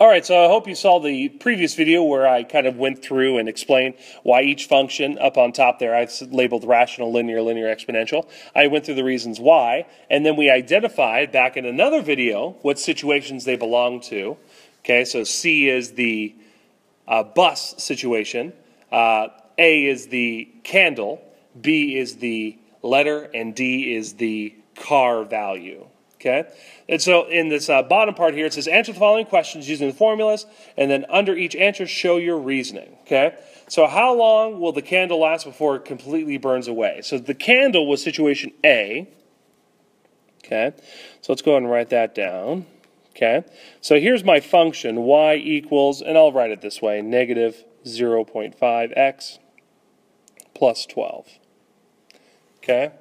All right, so I hope you saw the previous video where I kind of went through and explained why each function up on top there, I labeled rational, linear, linear, exponential. I went through the reasons why, and then we identified back in another video what situations they belong to. Okay, so C is the bus situation, A is the candle, B is the letter, and D is the car value. Okay, and so in this bottom part here, it says answer the following questions using the formulas, and then under each answer, show your reasoning. Okay, so how long will the candle last before it completely burns away? So the candle was situation A. Okay, so let's go ahead and write that down. Okay, so here's my function, y equals, and I'll write it this way, negative 0.5x plus 12. Okay.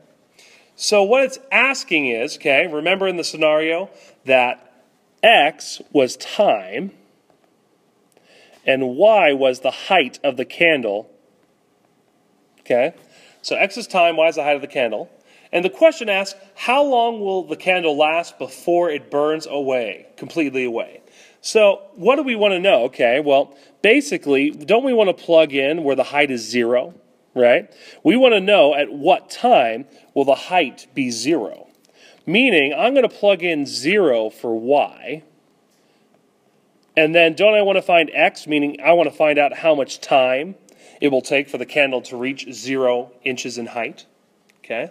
So what it's asking is, okay, remember in the scenario that x was time and y was the height of the candle. Okay, so x is time, y is the height of the candle. And the question asks, how long will the candle last before it burns away, completely away? So what do we want to know? Okay, well, basically, don't we want to plug in where the height is 0? Right? We want to know at what time will the height be 0. Meaning, I'm going to plug in 0 for y. And then don't I want to find x? Meaning, I want to find out how much time it will take for the candle to reach 0 inches in height. Okay?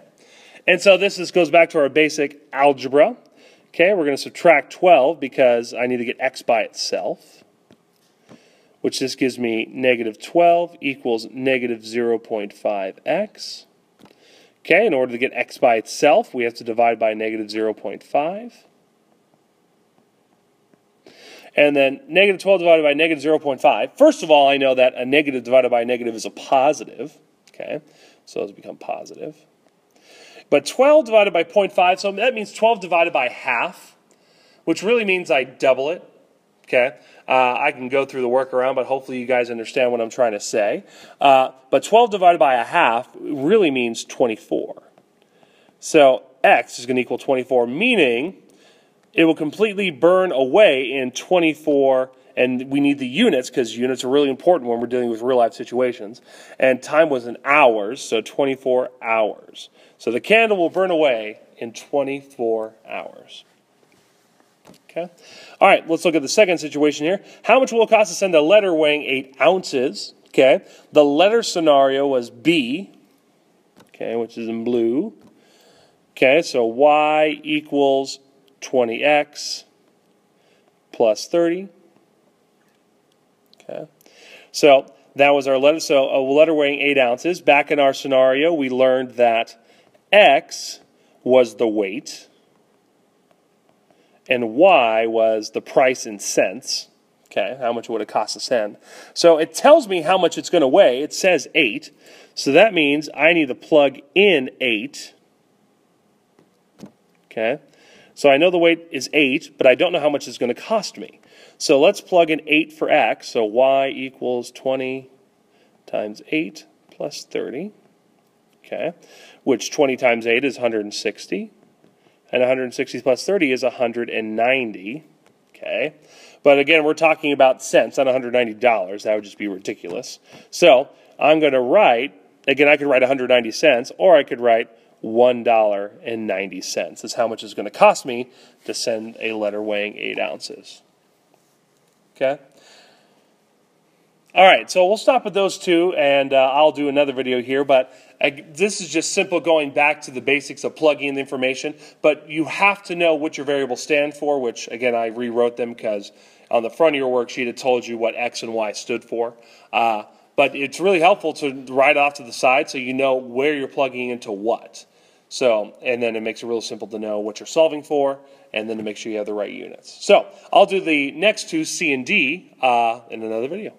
And so this goes back to our basic algebra. Okay, we're going to subtract 12 because I need to get x by itself, which this gives me negative 12 equals negative 0.5x. Okay, in order to get x by itself, we have to divide by negative 0.5. And then negative 12 divided by negative 0.5. First of all, I know that a negative divided by a negative is a positive. Okay, so those become positive. But 12 divided by 0.5, so that means 12 divided by half, which really means I double it. Okay, I can go through the workaround, but hopefully you guys understand what I'm trying to say. But 12 divided by a half really means 24. So x is going to equal 24, meaning it will completely burn away in 24, and we need the units because units are really important when we're dealing with real-life situations. And time was in hours, so 24 hours. So the candle will burn away in 24 hours. Okay. All right, let's look at the second situation here. How much will it cost to send a letter weighing 8 ounces? Okay. The letter scenario was B, okay, which is in blue. Okay, so y equals 20x plus 30. Okay. So that was our letter. So a letter weighing 8 ounces. Back in our scenario, we learned that x was the weight, and y was the price in cents. Okay, how much would it cost to send? So it tells me how much it's going to weigh. It says 8. So that means I need to plug in 8. Okay, so I know the weight is 8, but I don't know how much it's going to cost me. So let's plug in 8 for x. So y equals 20 times 8 plus 30. Okay, which 20 times 8 is 160. And 160 plus 30 is 190, okay? But again, we're talking about cents, not $190. That would just be ridiculous. So I'm going to write, again, I could write 190 cents, or I could write $1.90. That's how much it's going to cost me to send a letter weighing 8 ounces. Okay? All right, so we'll stop at those two, and I'll do another video here, but this is just simple going back to the basics of plugging in the information, but you have to know what your variables stand for, which, again, I rewrote them because on the front of your worksheet it told you what x and y stood for. But it's really helpful to write off to the side so you know where you're plugging into what. So, and then it makes it real simple to know what you're solving for, and then to make sure you have the right units. So, I'll do the next two, C and D, in another video.